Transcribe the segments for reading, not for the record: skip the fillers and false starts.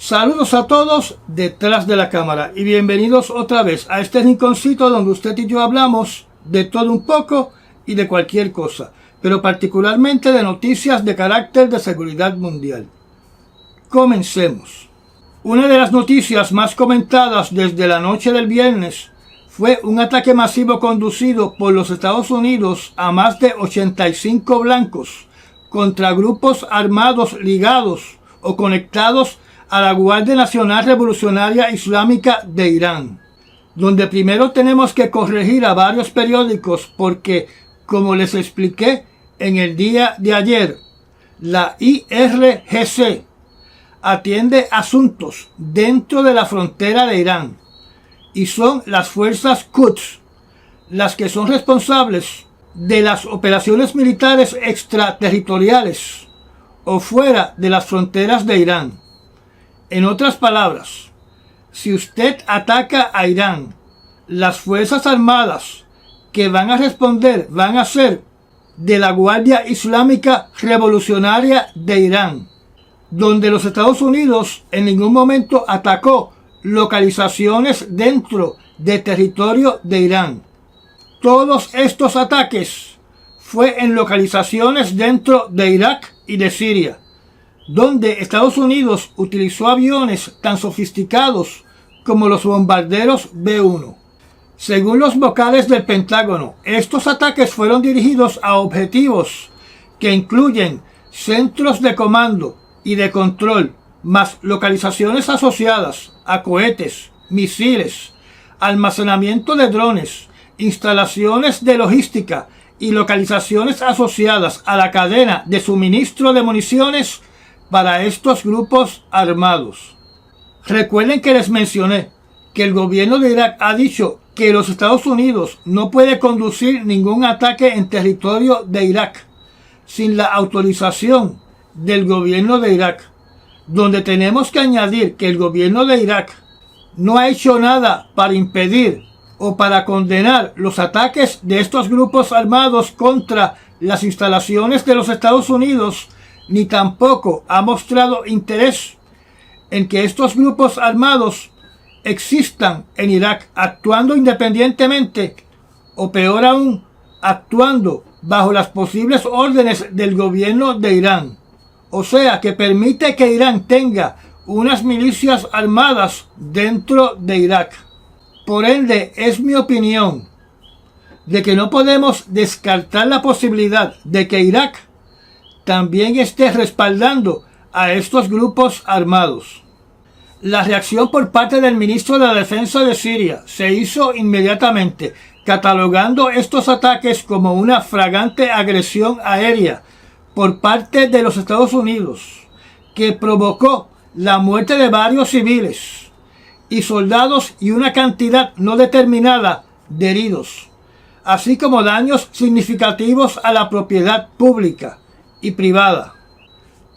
Saludos a todos detrás de la cámara y bienvenidos otra vez a este rinconcito donde usted y yo hablamos de todo un poco y de cualquier cosa, pero particularmente de noticias de carácter de seguridad mundial. Comencemos. Una de las noticias más comentadas desde la noche del viernes fue un ataque masivo conducido por los Estados Unidos a más de 85 blancos contra grupos armados ligados o conectados a la Guardia Nacional Revolucionaria Islámica de Irán, donde primero tenemos que corregir a varios periódicos porque, como les expliqué en el día de ayer, la IRGC atiende asuntos dentro de la frontera de Irán y son las fuerzas Quds las que son responsables de las operaciones militares extraterritoriales o fuera de las fronteras de Irán. En otras palabras, si usted ataca a Irán, las fuerzas armadas que van a responder van a ser de la Guardia Islámica Revolucionaria de Irán, donde los Estados Unidos en ningún momento atacó localizaciones dentro de territorio de Irán. Todos estos ataques fue en localizaciones dentro de Irak y de Siria, donde Estados Unidos utilizó aviones tan sofisticados como los bombarderos B-1. Según los vocales del Pentágono, estos ataques fueron dirigidos a objetivos que incluyen centros de comando y de control, más localizaciones asociadas a cohetes, misiles, almacenamiento de drones, instalaciones de logística y localizaciones asociadas a la cadena de suministro de municiones para estos grupos armados. Recuerden que les mencioné que el gobierno de Irak ha dicho que los Estados Unidos no puede conducir ningún ataque en territorio de Irak sin la autorización del gobierno de Irak, donde tenemos que añadir que el gobierno de Irak no ha hecho nada para impedir o para condenar los ataques de estos grupos armados contra las instalaciones de los Estados Unidos, ni tampoco ha mostrado interés en que estos grupos armados existan en Irak actuando independientemente o peor aún, actuando bajo las posibles órdenes del gobierno de Irán. O sea, que permite que Irán tenga unas milicias armadas dentro de Irak. Por ende, es mi opinión de que no podemos descartar la posibilidad de que Irak también esté respaldando a estos grupos armados. La reacción por parte del ministro de la Defensa de Siria se hizo inmediatamente, catalogando estos ataques como una flagrante agresión aérea por parte de los Estados Unidos, que provocó la muerte de varios civiles y soldados y una cantidad no determinada de heridos, así como daños significativos a la propiedad pública y privada.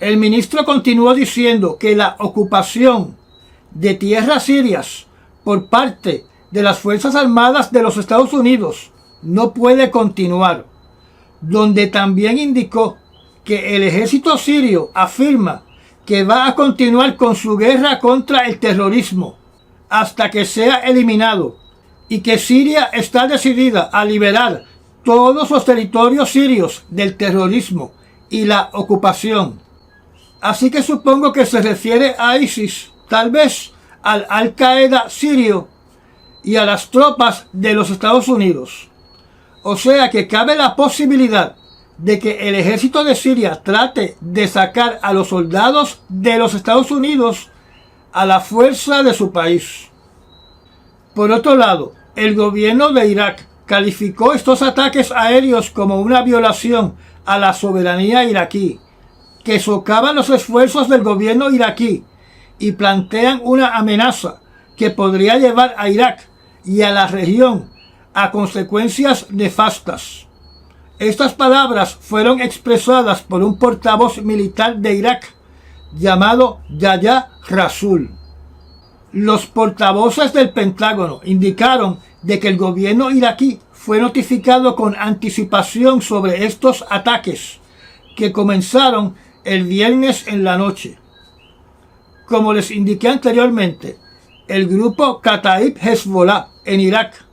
El ministro continuó diciendo que la ocupación de tierras sirias por parte de las Fuerzas Armadas de los Estados Unidos no puede continuar, donde también indicó que el ejército sirio afirma que va a continuar con su guerra contra el terrorismo hasta que sea eliminado y que Siria está decidida a liberar todos los territorios sirios del terrorismo y la ocupación. Así que supongo que se refiere a ISIS, tal vez al Al-Qaeda sirio y a las tropas de los Estados Unidos. O sea que cabe la posibilidad de que el ejército de Siria trate de sacar a los soldados de los Estados Unidos a la fuerza de su país. Por otro lado, el gobierno de Irak calificó estos ataques aéreos como una violación a la soberanía iraquí, que socavan los esfuerzos del gobierno iraquí y plantean una amenaza que podría llevar a Irak y a la región a consecuencias nefastas. Estas palabras fueron expresadas por un portavoz militar de Irak llamado Yahya Rasul. Los portavoces del Pentágono indicaron de que el gobierno iraquí fue notificado con anticipación sobre estos ataques que comenzaron el viernes en la noche. como les indiqué anteriormente, el grupo Kataib Hezbollah en Irak,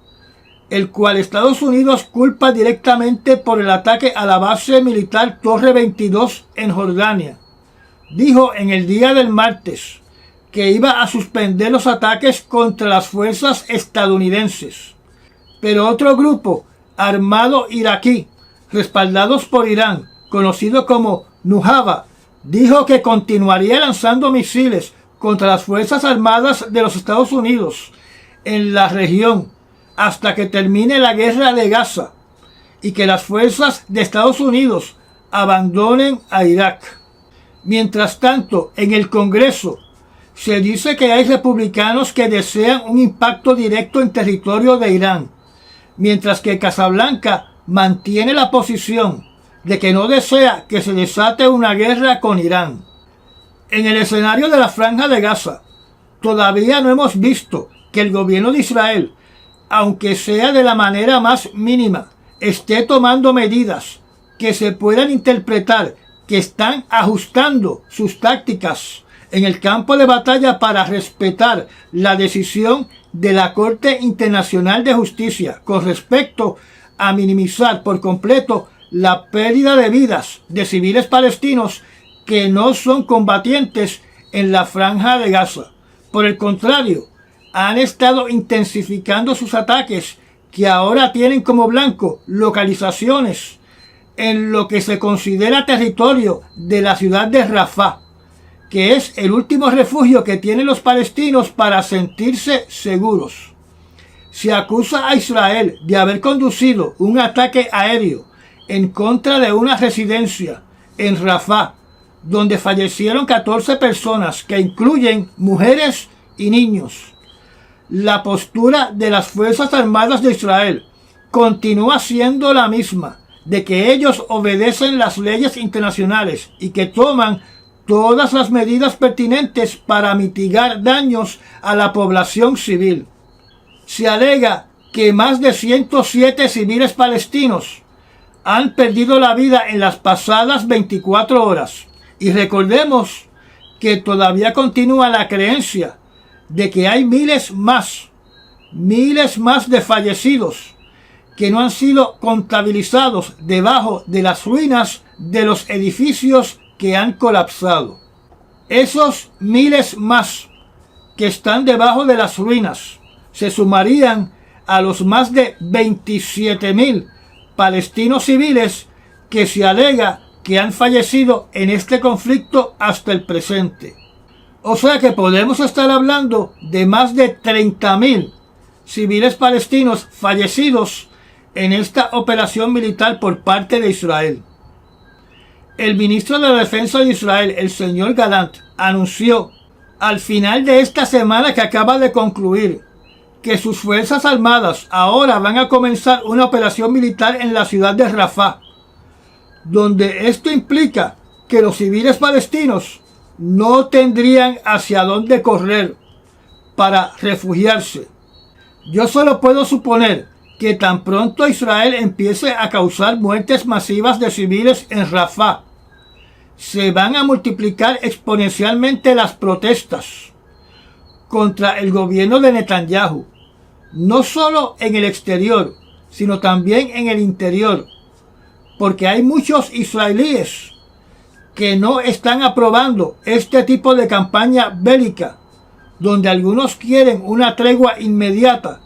el cual Estados Unidos culpa directamente por el ataque a la base militar Torre 22 en Jordania, dijo en el día del martes que iba a suspender los ataques contra las fuerzas estadounidenses. Pero otro grupo armado iraquí, respaldados por Irán, conocido como Nujaba, dijo que continuaría lanzando misiles contra las Fuerzas Armadas de los Estados Unidos en la región hasta que termine la guerra de Gaza y que las fuerzas de Estados Unidos abandonen a Irak. Mientras tanto, en el Congreso se dice que hay republicanos que desean un impacto directo en territorio de Irán, mientras que Casablanca mantiene la posición de que no desea que se desate una guerra con Irán. En el escenario de la Franja de Gaza, todavía no hemos visto que el gobierno de Israel, aunque sea de la manera más mínima, esté tomando medidas que se puedan interpretar que están ajustando sus tácticas en el campo de batalla para respetar la decisión de la Corte Internacional de Justicia con respecto a minimizar por completo la pérdida de vidas de civiles palestinos que no son combatientes en la Franja de Gaza. Por el contrario, han estado intensificando sus ataques, que ahora tienen como blanco localizaciones en lo que se considera territorio de la ciudad de Rafah, que es el último refugio que tienen los palestinos para sentirse seguros. Se acusa a Israel de haber conducido un ataque aéreo en contra de una residencia en Rafah, donde fallecieron 14 personas, que incluyen mujeres y niños. La postura de las Fuerzas Armadas de Israel continúa siendo la misma, de que ellos obedecen las leyes internacionales y que toman todas las medidas pertinentes para mitigar daños a la población civil. Se alega que más de 107 civiles palestinos han perdido la vida en las pasadas 24 horas. Y recordemos que todavía continúa la creencia de que hay miles más de fallecidos que no han sido contabilizados debajo de las ruinas de los edificios que han colapsado. Esos miles más que están debajo de las ruinas se sumarían a los más de 27,000 palestinos civiles que se alega que han fallecido en este conflicto hasta el presente. O sea que podemos estar hablando de más de 30,000 civiles palestinos fallecidos en esta operación militar por parte de Israel. El ministro de la Defensa de Israel, el señor Gallant, anunció al final de esta semana que acaba de concluir que sus fuerzas armadas ahora van a comenzar una operación militar en la ciudad de Rafah, donde esto implica que los civiles palestinos no tendrían hacia dónde correr para refugiarse. Yo solo puedo suponer que tan pronto Israel empiece a causar muertes masivas de civiles en Rafah, se van a multiplicar exponencialmente las protestas contra el gobierno de Netanyahu, no solo en el exterior, sino también en el interior, porque hay muchos israelíes que no están aprobando este tipo de campaña bélica, donde algunos quieren una tregua inmediata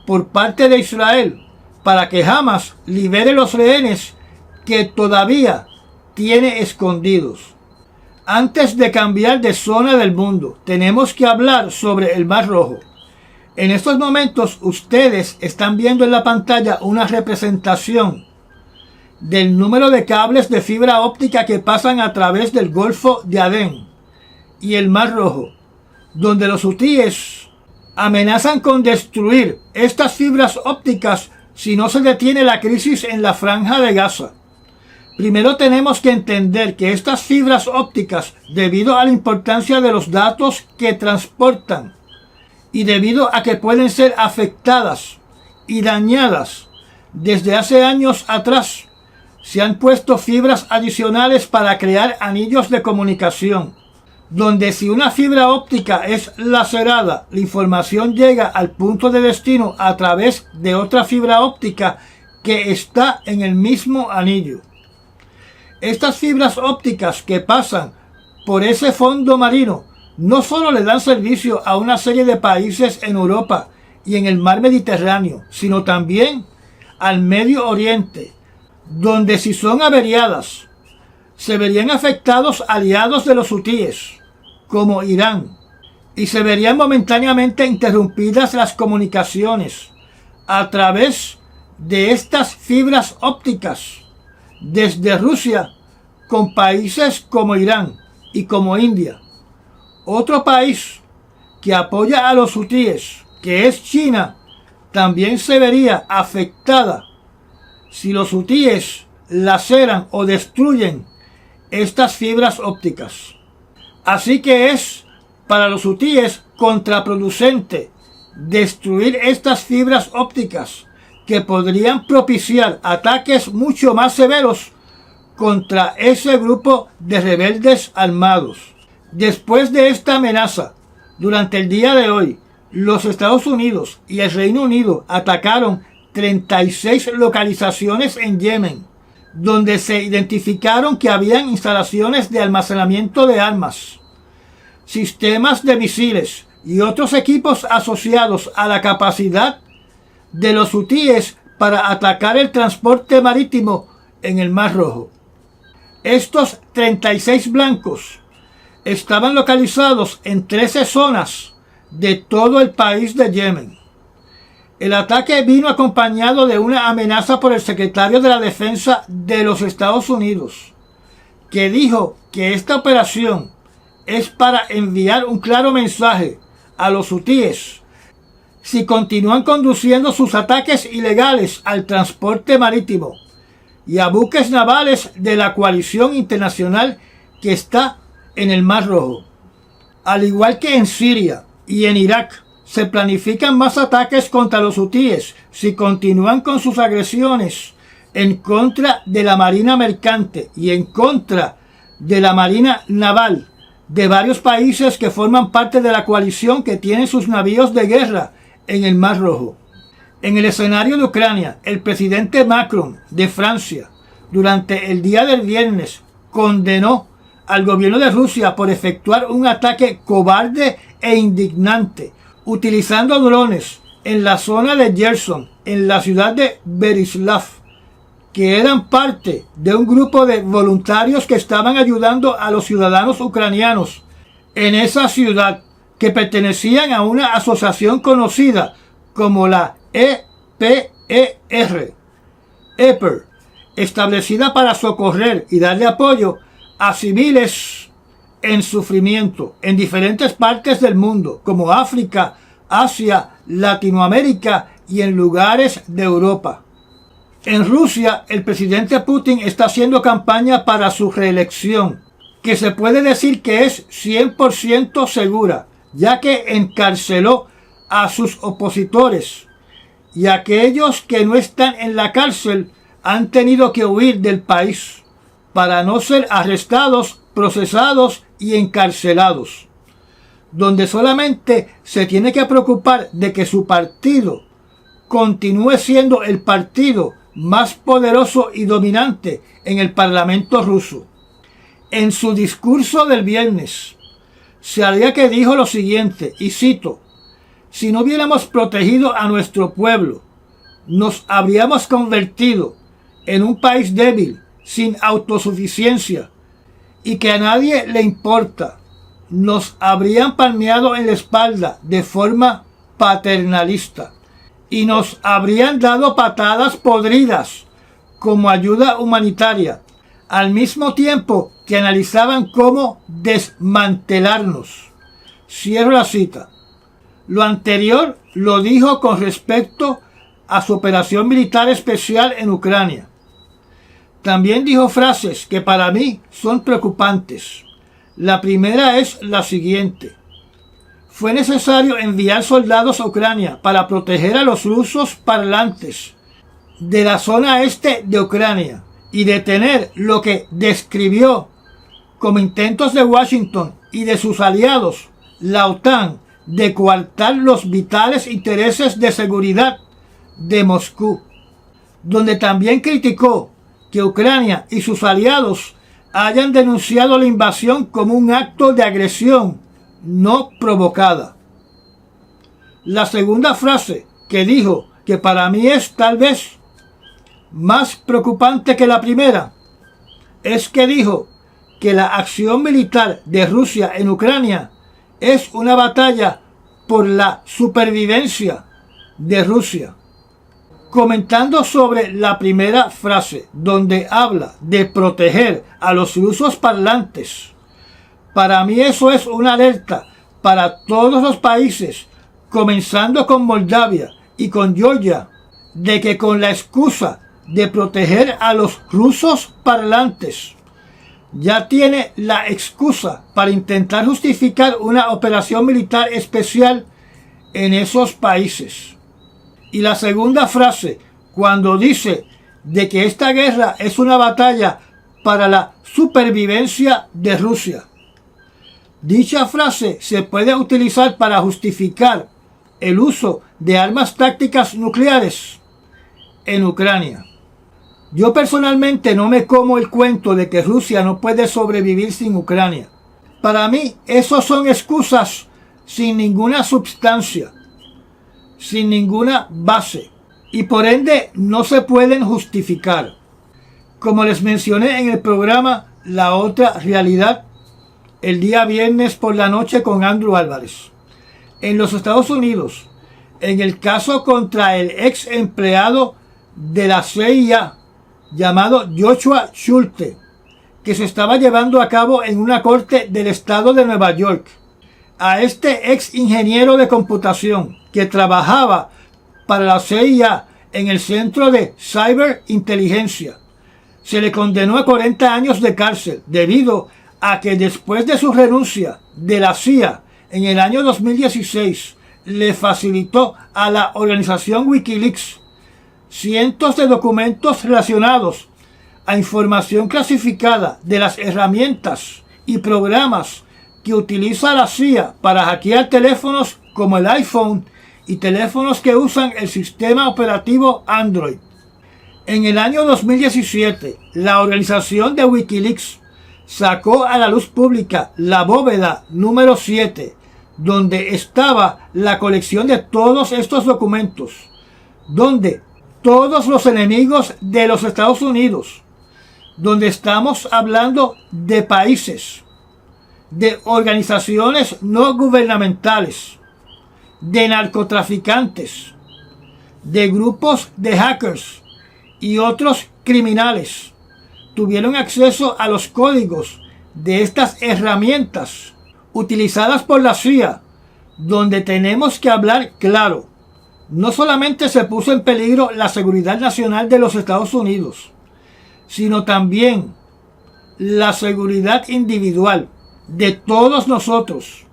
por parte de Israel para que Hamas libere los rehenes que todavía tiene escondidos. Antes de cambiar de zona del mundo, tenemos que hablar sobre el Mar Rojo. En estos momentos ustedes están viendo en la pantalla una representación del número de cables de fibra óptica que pasan a través del Golfo de Adén y el Mar Rojo, donde los hutíes amenazan con destruir estas fibras ópticas si no se detiene la crisis en la Franja de Gaza. Primero tenemos que entender que estas fibras ópticas, debido a la importancia de los datos que transportan y debido a que pueden ser afectadas y dañadas desde hace años atrás, se han puesto fibras adicionales para crear anillos de comunicación, donde si una fibra óptica es lacerada, la información llega al punto de destino a través de otra fibra óptica que está en el mismo anillo. Estas fibras ópticas que pasan por ese fondo marino no solo le dan servicio a una serie de países en Europa y en el mar Mediterráneo, sino también al Medio Oriente, donde si son averiadas, se verían afectados aliados de los hutíes, como Irán, y se verían momentáneamente interrumpidas las comunicaciones a través de estas fibras ópticas desde Rusia con países como Irán y como India. Otro país que apoya a los hutíes, que es China, también se vería afectada si los hutíes laceran o destruyen estas fibras ópticas. Así que es para los hutíes contraproducente destruir estas fibras ópticas que podrían propiciar ataques mucho más severos contra ese grupo de rebeldes armados. Después de esta amenaza, durante el día de hoy, los Estados Unidos y el Reino Unido atacaron 36 localizaciones en Yemen, donde se identificaron que habían instalaciones de almacenamiento de armas, sistemas de misiles y otros equipos asociados a la capacidad de los hutíes para atacar el transporte marítimo en el Mar Rojo. Estos 36 blancos estaban localizados en 13 zonas de todo el país de Yemen. El ataque vino acompañado de una amenaza por el secretario de la Defensa de los Estados Unidos, que dijo que esta operación es para enviar un claro mensaje a los hutíes si continúan conduciendo sus ataques ilegales al transporte marítimo y a buques navales de la coalición internacional que está en el Mar Rojo. Al igual que en Siria y en Irak, se planifican más ataques contra los hutíes si continúan con sus agresiones en contra de la marina mercante y en contra de la marina naval de varios países que forman parte de la coalición que tienen sus navíos de guerra en el Mar Rojo. En el escenario de Ucrania, el presidente Macron de Francia, durante el día del viernes, condenó al gobierno de Rusia por efectuar un ataque cobarde e indignante, utilizando drones en la zona de Gerson, en la ciudad de Berislav, que eran parte de un grupo de voluntarios que estaban ayudando a los ciudadanos ucranianos en esa ciudad, que pertenecían a una asociación conocida como la EPER, establecida para socorrer y darle apoyo a civiles en sufrimiento en diferentes partes del mundo, como África, Asia, Latinoamérica y en lugares de Europa. En Rusia, el presidente Putin está haciendo campaña para su reelección, que se puede decir que es 100% segura, ya que encarceló a sus opositores, y aquellos que no están en la cárcel han tenido que huir del país para no ser arrestados, procesados y encarcelados, donde solamente se tiene que preocupar de que su partido continúe siendo el partido más poderoso y dominante en el Parlamento ruso. En su discurso del viernes, Salia dijo lo siguiente, y cito: "Si no hubiéramos protegido a nuestro pueblo, nos habríamos convertido en un país débil, sin autosuficiencia, y que a nadie le importa. Nos habrían palmeado en la espalda de forma paternalista y nos habrían dado patadas podridas como ayuda humanitaria, al mismo tiempo que analizaban cómo desmantelarnos". Cierro la cita. Lo anterior lo dijo con respecto a su operación militar especial en Ucrania. También dijo frases que para mí son preocupantes. La primera es la siguiente: fue necesario enviar soldados a Ucrania para proteger a los rusos parlantes de la zona este de Ucrania y detener lo que describió como intentos de Washington y de sus aliados, la OTAN, de coartar los vitales intereses de seguridad de Moscú, donde también criticó que Ucrania y sus aliados hayan denunciado la invasión como un acto de agresión no provocada. La segunda frase que dijo, que para mí es tal vez más preocupante que la primera, es que dijo que la acción militar de Rusia en Ucrania es una batalla por la supervivencia de Rusia. Comentando sobre la primera frase, donde habla de proteger a los rusos parlantes, para mí eso es una alerta para todos los países, comenzando con Moldavia y con Georgia, de que con la excusa de proteger a los rusos parlantes, ya tiene la excusa para intentar justificar una operación militar especial en esos países. Y la segunda frase, cuando dice de que esta guerra es una batalla para la supervivencia de Rusia. Dicha frase se puede utilizar para justificar el uso de armas tácticas nucleares en Ucrania. Yo personalmente no me como el cuento de que Rusia no puede sobrevivir sin Ucrania. Para mí, esos son excusas sin ninguna substancia, sin ninguna base, y por ende no se pueden justificar. Como les mencioné en el programa La Otra Realidad, el día viernes por la noche con Andrew Álvarez. En los Estados Unidos, en el caso contra el ex empleado de la CIA, llamado Joshua Schulte, que se estaba llevando a cabo en una corte del estado de Nueva York. A este ex ingeniero de computación que trabajaba para la CIA en el Centro de Ciberinteligencia, se le condenó a 40 años de cárcel debido a que después de su renuncia de la CIA en el año 2016 le facilitó a la organización Wikileaks cientos de documentos relacionados a información clasificada de las herramientas y programas que utiliza la CIA para hackear teléfonos como el iPhone y teléfonos que usan el sistema operativo Android. En el año 2017, la organización de Wikileaks sacó a la luz pública la bóveda número 7, donde estaba la colección de todos estos documentos, donde todos los enemigos de los Estados Unidos, donde estamos hablando de países, de organizaciones no gubernamentales, de narcotraficantes, de grupos de hackers y otros criminales, tuvieron acceso a los códigos de estas herramientas utilizadas por la CIA, donde tenemos que hablar claro. No solamente se puso en peligro la seguridad nacional de los Estados Unidos, sino también la seguridad individual de todos nosotros,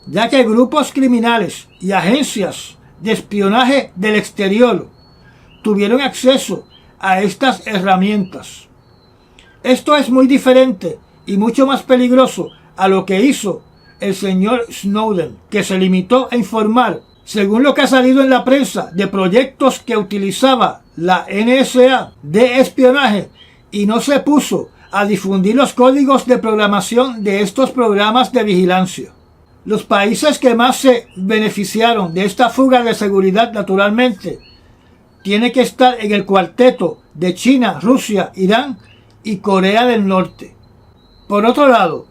ya que grupos criminales y agencias de espionaje del exterior tuvieron acceso a estas herramientas. Esto es muy diferente y mucho más peligroso a lo que hizo el señor Snowden, que se limitó a informar, según lo que ha salido en la prensa, de proyectos que utilizaba la NSA de espionaje y no se puso a difundir los códigos de programación de estos programas de vigilancia. Los países que más se beneficiaron de esta fuga de seguridad, naturalmente, tiene que estar en el cuarteto de China, Rusia, Irán y Corea del Norte. Por otro lado,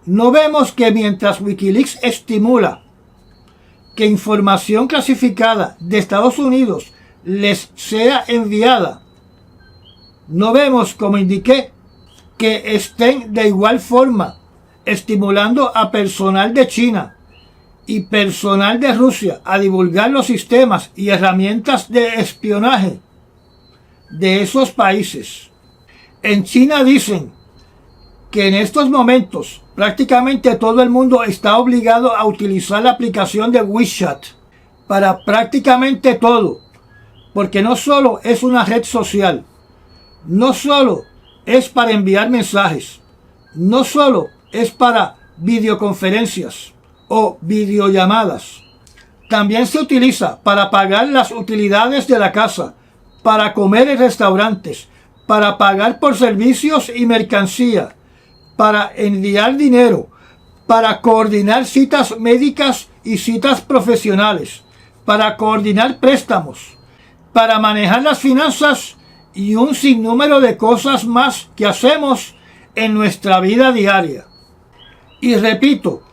no vemos que mientras Wikileaks estimula que información clasificada de Estados Unidos les sea enviada, no vemos, como indiqué, que estén de igual forma estimulando a personal de China y personal de Rusia a divulgar los sistemas y herramientas de espionaje de esos países. En China dicen que en estos momentos prácticamente todo el mundo está obligado a utilizar la aplicación de WeChat para prácticamente todo, porque no solo es una red social, no solo es para enviar mensajes, no solo es para videoconferencias o videollamadas. También se utiliza para pagar las utilidades de la casa, para comer en restaurantes, para pagar por servicios y mercancía, para enviar dinero, para coordinar citas médicas y citas profesionales, para coordinar préstamos, para manejar las finanzas y un sinnúmero de cosas más que hacemos en nuestra vida diaria. Y repito,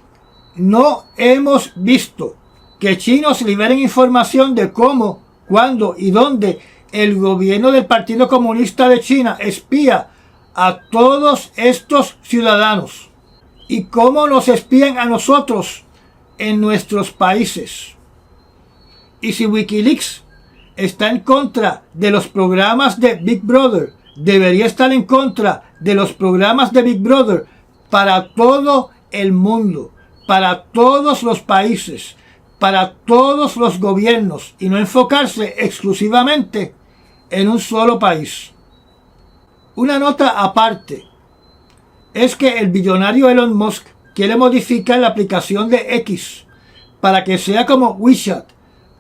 no hemos visto que chinos liberen información de cómo, cuándo y dónde el gobierno del Partido Comunista de China espía a todos estos ciudadanos y cómo nos espían a nosotros en nuestros países. Y si Wikileaks está en contra de los programas de Big Brother, debería estar en contra de los programas de Big Brother para todo el mundo, para todos los países, para todos los gobiernos y no enfocarse exclusivamente en un solo país. Una nota aparte es que el billonario Elon Musk quiere modificar la aplicación de X para que sea como WeChat,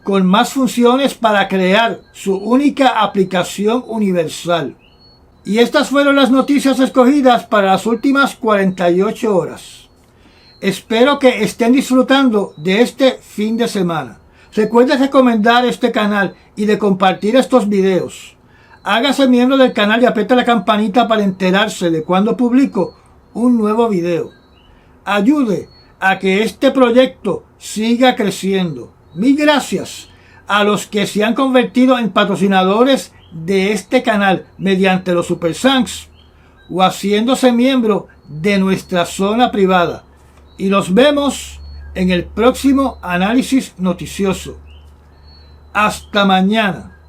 con más funciones para crear su única aplicación universal. Y estas fueron las noticias escogidas para las últimas 48 horas. Espero que estén disfrutando de este fin de semana. Recuerda recomendar este canal y de compartir estos videos. Hágase miembro del canal y aprieta la campanita para enterarse de cuando publico un nuevo video. Ayude a que este proyecto siga creciendo. Mil gracias a los que se han convertido en patrocinadores de este canal mediante los Super Thanks o haciéndose miembro de nuestra zona privada. Y nos vemos en el próximo análisis noticioso. Hasta mañana.